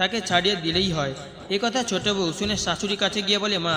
তাকে ছাড়িয়ে দিলেই হয়। এ কথা ছোট বউ শুনে শাশুড়ির কাছে গিয়ে বলে, মা,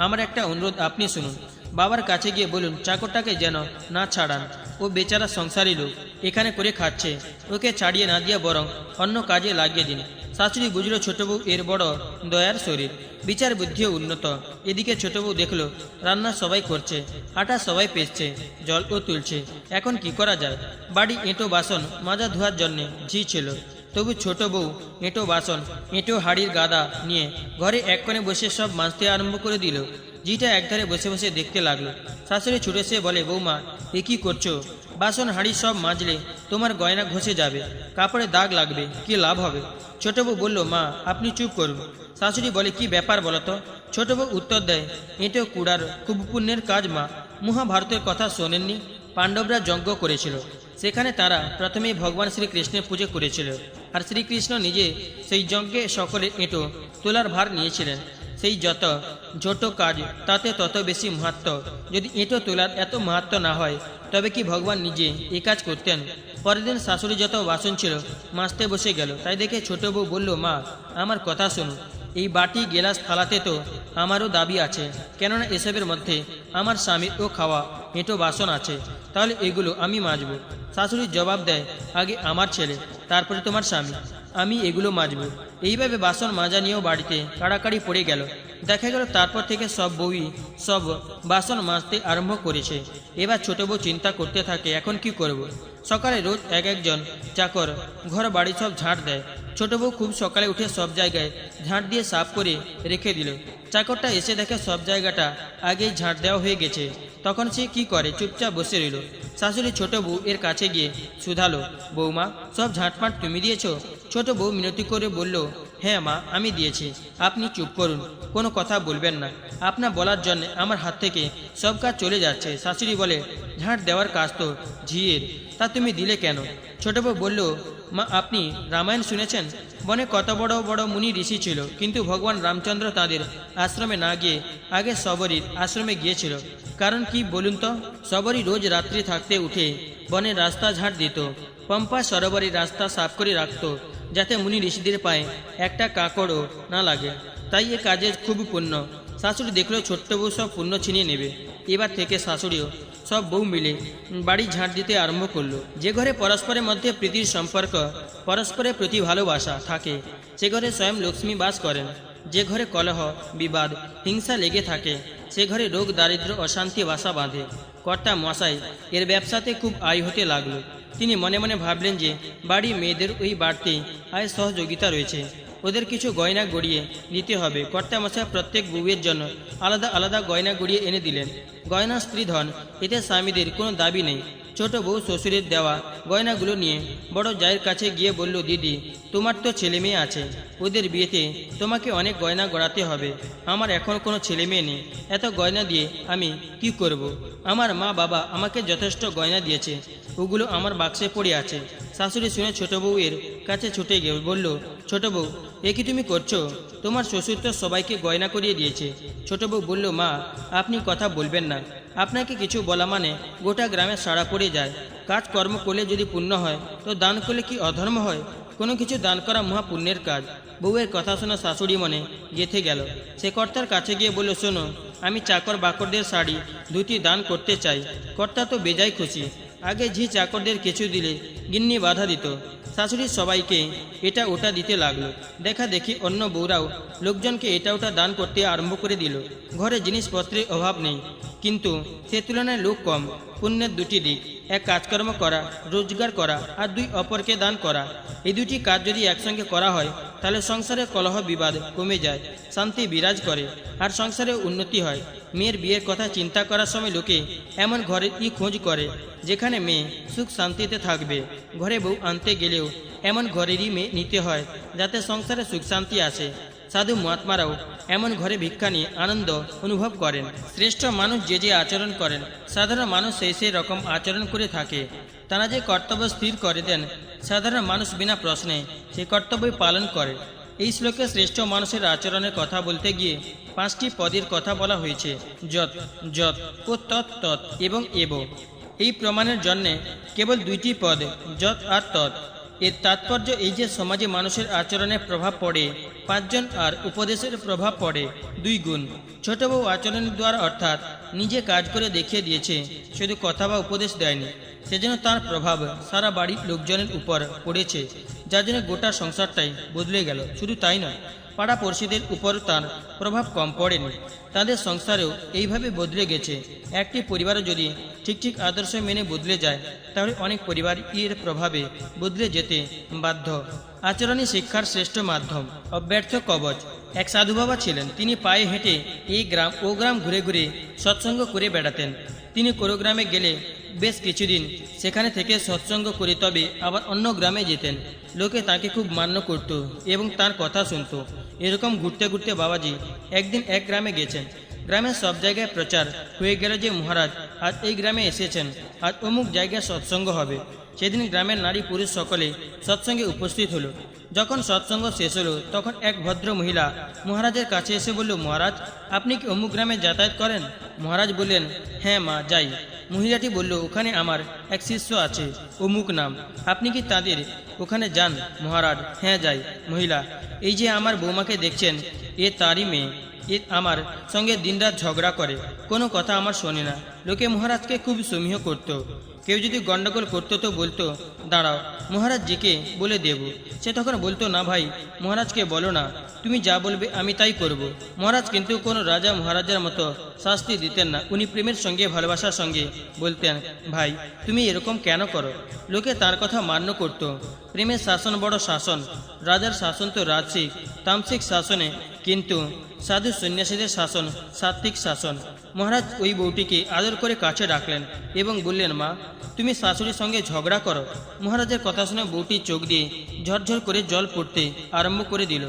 আমার একটা অনুরোধ আপনি শুনুন। বাবার কাছে গিয়ে বলুন চাকরটাকে যেন না ছাড়ান। ও বেচারা সংসারী লোক, এখানে করে খাচ্ছে। ওকে ছাড়িয়ে না দিয়ে বরং অন্য কাজে লাগিয়ে দিন। শাশুড়ি বুঝলো ছোট বউ এর বড় দয়ার শরীর, বিচার বুদ্ধিও উন্নত। এদিকে ছোট বউ দেখলো রান্না সবাই করছে, আটা সবাই পেছছে, জলও তুলছে। এখন কি করা যায়? বাড়ি এঁটো বাসন মাজা ধোয়ার জন্যে ঝি ছিল, তবু ছোট বউ এঁটো বাসন, এঁটো হাড়ির গাদা নিয়ে ঘরে এক কোণে বসে সব মাজতে আরম্ভ করে দিল। ঝিটা একধারে বসে বসে দেখতে লাগলো। শাশুড়ি ছুটে এসে বলে, বৌমা, এ কি করছো? বাসন হাঁড়ি সব মাজলে তোমার গয়না ঘষে যাবে, কাপড়ে দাগ লাগবে, কি লাভ হবে? ছোট বউ বলল, মা, আপনি চুপ করুন। শাশুড়ি বলে, কি ব্যাপার বলো তো? ছোট বউ উত্তর দেয়, এঁটো কুড়ার খুব পুণ্যের কাজ মা। মহাভারতের কথা শোনেননি? পাণ্ডবরা যজ্ঞ করেছিল, সেখানে তারা প্রথমেই ভগবান শ্রীকৃষ্ণের পুজো করেছিল, আর শ্রীকৃষ্ণ নিজে সেই যজ্ঞে সকলের এঁটো তোলার ভার নিয়েছিলেন। সেই যত ছোট কাজ তাতে তত বেশি মাহাত্ম্য। যদি এঁটো তোলার এত মাহাত্ম্য না হয় তবে কি ভগবান নিজে এ কাজ করতেন? পরের দিন শাশুড়ি যত বাসন ছিল মাজতে বসে গেল। তাই দেখে ছোট বউ বলল, মা, আমার কথা শুনুন। এই বাটি গেলাস থালাতে তো আমারও দাবি আছে, কেননা এসবের মধ্যে আমার স্বামীর ও খাওয়া এঁটো বাসন আছে, তাহলে এগুলো আমি মাজব। শাশুড়ির জবাব দেয়, আগে আমার ছেলে, তারপরে তোমার স্বামী, আমি এগুলো মাজব। এইভাবে বাসন মাজা নিয়েও বাড়িতে কাড়াকাড়ি পড়ে গেল। দেখা গেল তারপর থেকে সব বউই সব বাসন মাজতে আরম্ভ করেছে। এবার ছোট বউ চিন্তা করতে থাকে, এখন কি করব। সকালে রোজ এক একজন চাকর ঘর বাড়ি সব ঝাঁট দেয়। ছোট বউ খুব সকালে উঠে সব জায়গায় ঝাঁট দিয়ে সাফ করে রেখে দিল। চাকরটা এসে দেখে সব জায়গাটা আগেই ঝাঁট দেওয়া হয়ে গেছে। তখন সে কি করে, চুপচাপ বসে রইল। শাশুড়ি ছোট বউ এর কাছে গিয়ে শুধালো, বৌমা, সব ঝাঁটপাট তুমি দিয়েছ? ছোট বউ মিনতি করে বলল, হ্যাঁ মা, আমি দিয়েছি। আপনি চুপ করুন, কোনো কথা বলবেন না। আপনার বলার জন্য আমার হাত থেকে সব কাজ চলে যাচ্ছে। শাশুড়ি বলে, ঝাঁট দেওয়ার কাজ তো ঝিয়ের, তা তুমি দিলে কেন? ছোট বউ বলল, মা, আপনি রামায়ণ শুনেছেন? বনে কত বড় বড় মুনি ঋষি ছিল, কিন্তু ভগবান রামচন্দ্র তাদের আশ্রমে না গিয়ে আগে শবরীর আশ্রমে গিয়েছিল। কারণ কি বলুন তো? শবরী রোজ রাত্রি থাকতে উঠে বনের রাস্তা ঝাঁট দিত, পম্পা সরোবরের রাস্তা সাফ করে রাখত, যাতে মুনি ঋষিদের পায়ে একটা কাঁকড়ও না লাগে। তাই এ কাজে খুব পুণ্য। শাশুড়ি দেখলো ছোট্ট বউ সব পুণ্য ছিনিয়ে নেবে। এবার থেকে শাশুড়িও সব বউ মিলে বাড়ি ঝাঁট দিতে আরম্ভ করলো। যে ঘরে পরস্পরের মধ্যে প্রীতির সম্পর্ক, পরস্পরের প্রতি ভালোবাসা থাকে, সে ঘরে স্বয়ং লক্ষ্মী বাস করেন। যে ঘরে কলহ, বিবাদ, হিংসা লেগে থাকে, সে ঘরে রোগ, দারিদ্র, অশান্তি বাসা বাঁধে। কর্তা মশাই এর ব্যবসাতে খুব আয় হতে লাগলো। তিনি মনে মনে ভাবলেন যে বাড়ি মেয়েদের ওই বাড়তি আয় সহযোগিতা রয়েছে, ওদের কিছু গয়না গড়িয়ে দিতে হবে। কর্তামশাই প্রত্যেক বউয়ের জন্য আলাদা আলাদা গয়না গড়িয়ে এনে দিলেন। গয়না স্ত্রীধন, এতে স্বামীদের কোনো দাবি নেই। ছোট বউ শ্বশুরের দেওয়া গয়নাগুলো নিয়ে বড় জায়ের কাছে গিয়ে বলল, দিদি, তোমার তো ছেলে মেয়ে আছে, ওদের বিয়েতে তোমাকে অনেক গয়না গড়াতে হবে। আমার এখন কোনো ছেলে মেয়ে নেই, এত গয়না দিয়ে আমি কি করব? আমার মা বাবা আমাকে যথেষ্ট গয়না দিয়েছে, ওগুলো আমার বাক্সে পড়ে আছে। শাশুড়ি শুনে ছোট বউয়ের কাছে ছুটে গিয়ে বলল, ছোট বউ, এ কি তুমি করছো? তোমার শ্বশুর তো সবাইকে গয়না করিয়ে দিয়েছে। ছোট বউ বলল, মা, আপনি কথা বলবেন না। আপনাকে কিছু বলা মানে গোটা গ্রামে সাড়া পড়ে যায়। কাজকর্ম করলে যদি পুণ্য হয়, তো দান করলে কি অধর্ম হয়? কোনো কিছু দান করা মহাপুণ্যের কাজ। বউয়ের কথা শোনা শাশুড়ি মনে গেঁথে গেল। সে কর্তার কাছে গিয়ে বলল, শোনো, আমি চাকর বাকরদের শাড়ি ধুতি দান করতে চাই। কর্তা তো বেজায় খুশি। আগে ঝি চাকরদের কিছু দিলে গিন্নি বাধা দিত। শাশুড়ি সবাইকে এটা ওটা দিতে লাগলো। দেখা দেখি অন্য বউরাও লোকজনকে এটা ওটা দান করতে আরম্ভ করে দিল। ঘরে জিনিসপত্রের অভাব নেই, কিন্তু সে তুলনায় লোক কম। পুণ্যের দুটি দিক, এক কাজকর্ম করা, রোজগার করা, আর দুই অপরকে দান করা। এই দুটি কাজ যদি একসঙ্গে করা হয়, তাহলে সংসারে কলহ বিবাদ কমে যায়, শান্তি বিরাজ করে, আর সংসারে উন্নতি হয়। মেয়ের বিয়ের কথা চিন্তা করার সময় লোকে এমন ঘরের খোঁজ করে যেখানে মেয়ে সুখ শান্তিতে থাকবে। ঘরে বউ আনতে গেলেও এমন ঘরেরই মেয়ে নিতে হয় যাতে সংসারে সুখ শান্তি আসে। সাধু মহাত্মারাও এমন ঘরে ভিক্ষা নিয়ে আনন্দ অনুভব করেন। শ্রেষ্ঠ মানুষ যে যে আচরণ করেন, সাধারণ মানুষ সেই রকম আচরণ করে থাকে। তারা যে কর্তব্য স্থির করে দেন, সাধারণ মানুষ বিনা প্রশ্নে সেই কর্তব্যই পালন করে। এই শ্লোকে শ্রেষ্ঠ মানুষের আচরণের কথা বলতে গিয়ে 5টি পদের কথা বলা হয়েছে, যৎ, যৎ ও তৎ, তৎ এবং এব। এই প্রমাণের জন্যে কেবল 2টি পদ, যৎ আর তৎ। এর তাৎপর্য এই যে সমাজে মানুষের আচরণের প্রভাব পড়ে 5 জন আর উপদেশের প্রভাব পড়ে 2 গুণ। ছোট বউ আচরণের দ্বারা অর্থাৎ নিজে কাজ করে দেখিয়ে দিয়েছে, শুধু কথা বা উপদেশ দেয়নি, সেজন্য তার প্রভাব সারা বাড়ির লোকজনের উপর পড়েছে, যার জন্য গোটা সংসারটাই বদলে গেল। শুধু তাই নয়, পাড়া পড়শিদের উপর তার প্রভাব কম পড়েনি, তাদের সংসারেও এইভাবে বদলে গেছে। একটি পরিবারও যদি ঠিক ঠিক আদর্শ মেনে বদলে যায়, তাহলে অনেক পরিবার এর প্রভাবে বদলে যেতে বাধ্য। আচরণই শিক্ষার শ্রেষ্ঠ মাধ্যম। অব্যর্থ কবচ। এক সাধু বাবা ছিলেন, তিনি পায়ে হেঁটে এই গ্রাম ও গ্রাম ঘুরে ঘুরে সৎসঙ্গ করে বেড়াতেন। তিনি কোনো গ্রামে গেলে বেশ কিছুদিন সেখানে থেকে সৎসঙ্গ করে তবে আবার অন্য গ্রামে যেতেন। লোকে তাকে খুব মান্য করত এবং তার কথা শুনত। এরকম ঘুরতে ঘুরতে বাবাজি একদিন এক গ্রামে গেছেন। গ্রামের সব জায়গায় প্রচার হয়ে গেল যে মহারাজ আজ এই গ্রামে এসেছেন, আজ অমুক জায়গায় সৎসঙ্গ হবে। সেদিন গ্রামের নারী পুরুষ সকলে সৎসঙ্গে উপস্থিত হলো। যখন সৎসঙ্গ শেষ হলো, তখন এক ভদ্র মহিলা মহারাজের কাছে এসে বলল, মহারাজ, আপনি কি অমুক গ্রামে যাতায়াত করেন? মহারাজ বললেন, হ্যাঁ মা, যাই। মহিলাটি বলল, ওখানে আমার এক শিষ্য আছে, অমুক নাম, আপনি কি তাদের ওখানে যান? মহারাজ, হ্যাঁ যাই। মহিলা, এই যে আমার বৌমাকে দেখছেন, এ তারই মেয়ে। এ আমার সঙ্গে দিনরাত ঝগড়া করে, কোনো কথা আমার শোনে না। লোকে মহারাজকে খুব সমীহ করত। কেউ যদি গন্ডগোল করতো তো বলতো, দাঁড়াও, মহারাজজিকে বলে দেব। সে তখন বলতো, না ভাই, মহারাজকে বলো না, তুমি যা বলবে আমি তাই করব। মহারাজ কিন্তু কোনো রাজা মহারাজার মতো শাস্তি দিতেন না। উনি প্রেমের সঙ্গে ভালোবাসার সঙ্গে বলতেন, ভাই তুমি এরকম কেন করো? লোকে তার কথা মান্য করত। প্রেমের শাসন বড় শাসন। রাজার শাসন তো রাজসিক তামসিক শাসনে, কিন্তু সাধু সন্ন্যাসীদের শাসন সাত্ত্বিক শাসন। মহারাজ ওই বউটিকে আদর করে কাছে ডাকলেন এবং বললেন, মা, তুমি শাশুড়ির সঙ্গে ঝগড়া করো। মহারাজের কথা শুনে বউটির চোখ দিয়ে ঝরঝর করে জল পড়তে আরম্ভ করে দিল।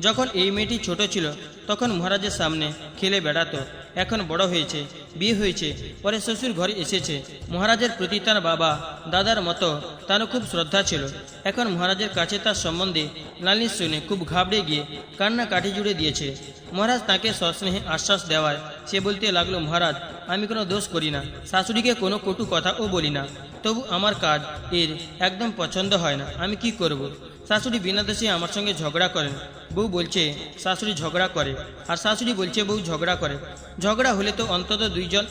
যখন এই মেয়েটি ছোট ছিল তখন মহারাজের সামনে খেলে বেড়াতো। এখন বড় হয়েছে, বিয়ে হয়েছে, পরে শ্বশুর ঘরে এসেছে। মহারাজের প্রতি তার বাবা দাদার মতো তারও খুব শ্রদ্ধা ছিল। এখন মহারাজের কাছে তার সম্বন্ধে নালিশ শুনে খুব ঘাবড়ে গিয়ে কান্না কাঠি জুড়ে দিয়েছে। মহারাজ তাকে সস্নেহে আশ্বাস দেওয়ায় সে বলতে লাগলো, মহারাজ, আমি কোনো দোষ করি না, শাশুড়িকে কোনো কটু কথাও বলি না, তবু আমার কাজ এর একদম পছন্দ হয় না, আমি কি করব? শাশুড়ি বিনা দোষে আমার সঙ্গে ঝগড়া করেন। বউ বলছে শাশুড়ি ঝগড়া করে, আর শাশুড়ি বলছে বউ ঝগড়া করে। ঝগড়া হলে তো অন্তত দুইজন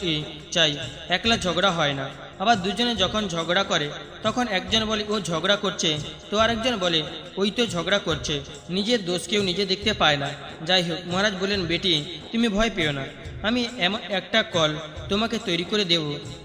চাই, একলা ঝগড়া হয় না। আবার দুজনে যখন ঝগড়া করে তখন একজন বলে ও ঝগড়া করছে, তো আরেকজন বলে ওই তো ঝগড়া করছে। নিজের দোষ কেউ নিজে দেখতে পায় না। যাই হোক, মহারাজ বলেন, বেটি তুমি ভয় পেও না, আমি এমন একটা কল তোমাকে তৈরি করে দেব,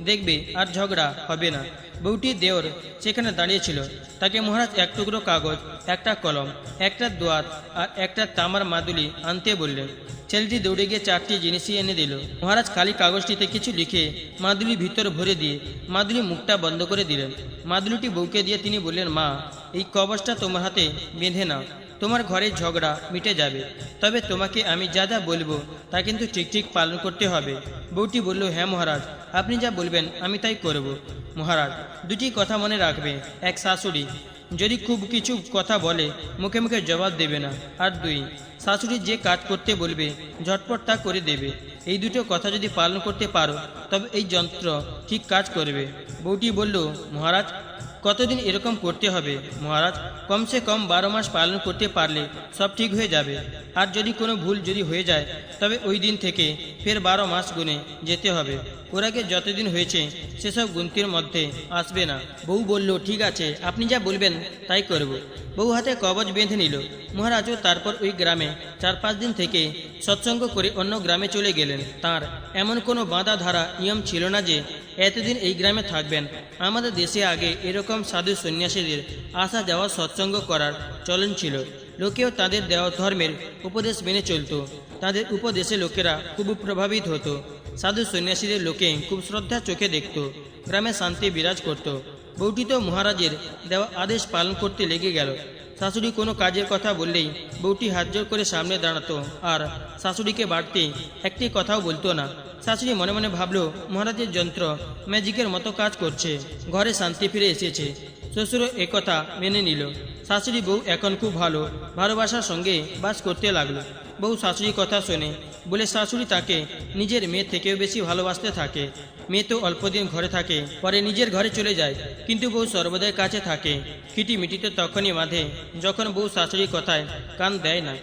দেখবে আর ঝগড়া হবে না। বউটির দেওর সেখানে দাঁড়িয়েছিল। তাকে মহারাজ এক টুকরো কাগজ, একটা কলম, একটা দোয়াত আর একটা তামার মাদুলি আনতে বললেন। ছেলেটি দৌড়ে গিয়ে 4টি জিনিসই এনে দিল। মহারাজ খালি কাগজটিতে কিছু লিখে মাদুলি ভিতর ভরে দিয়ে মাদুলি মুখটা বন্ধ করে দিলেন। মাদুলিটি বউকে দিয়ে তিনি বললেন, মা, এই কবচটা তোমার হাতে বেঁধে নাও, তোমার ঘরের ঝগড়া মিটে যাবে। তবে তোমাকে আমি যা যা বলবো তা কিন্তু ঠিক ঠিক পালন করতে হবে। বউটি বলল, হ্যাঁ মহারাজ, আপনি যা বলবেন আমি তাই করব। মহারাজ, 2টি কথা মনে রাখবে। এক, শাশুড়ি যদি খুব কিছু কথা বলে মুখে মুখে জবাব দেবে না। আর 2, শাশুড়ি যে কাজ করতে বলবে ঝটপট তা করে দেবে। এই 2টো কথা যদি পালন করতে পারো তবে এই যন্ত্র ঠিক কাজ করবে। বউটি বলল, মহারাজ, কতদিন এরকম করতে হবে? মহারাজ, কমসে কম 12 মাস পালন করতে পারলে সব ঠিক হয়ে যাবে। আর যদি কোনো ভুল যদি হয়ে যায় তবে ওই দিন থেকে ফের 12 মাস গুনে যেতে হবে। ওর আগে যতদিন হয়েছে সেসব গুনতির মধ্যে আসবে না। বউ বলল, ঠিক আছে, আপনি যা বলবেন তাই করব। বউ হাতে কবচ বেঁধে নিল। মহারাজও তারপর ওই গ্রামে 4-5 দিন থেকে সৎসঙ্গ করে অন্য গ্রামে চলে গেলেন। তার এমন কোনো বাঁধা ধারা নিয়ম ছিল না যে এতদিন এই গ্রামে থাকবেন। আমাদের দেশে আগে এরকম সাধু সন্ন্যাসীদের আসা যাওয়া সৎসঙ্গ করার চলন ছিল। লোকেও তাদের দেওয়া ধর্মের উপদেশ মেনে চলত। তাদের উপদেশে লোকেরা খুব প্রভাবিত হতো। সাধু সন্ন্যাসীদের লোকে খুব শ্রদ্ধা চোখে দেখত। গ্রামে শান্তি বিরাজ করত। বউটি তো মহারাজের দেওয়া আদেশ পালন করতে লেগে গেল। শাশুড়ি কোনো কাজের কথা বললেই বউটি হাত জোর করে সামনে দাঁড়াতো আর শাশুড়িকে বাড়তে একটি কথাও বলতো না। শাশুড়ি মনে মনে ভাবলো, মহারাজের যন্ত্র ম্যাজিকের মতো কাজ করছে, ঘরে শান্তি ফিরে এসেছে। শ্বশুরও একথা মেনে নিল। শাশুড়ি বউ এখন খুব ভালোবাসার সঙ্গে বাস করতে লাগলো। বউ শাশুড়ির কথা শোনে বলে শাশুড়ি তাকে নিজের মেয়ের থেকেও বেশি ভালোবাসতে থাকে। মেয়ে তো অল্পদিন ঘরে থাকে, পরে নিজের ঘরে চলে যায়, কিন্তু বউ সর্বদাই কাছে থাকে। কিটিমিটি তো তখনই বাঁধে যখন বউ শাশুড়ির কথায় কান দেয় না।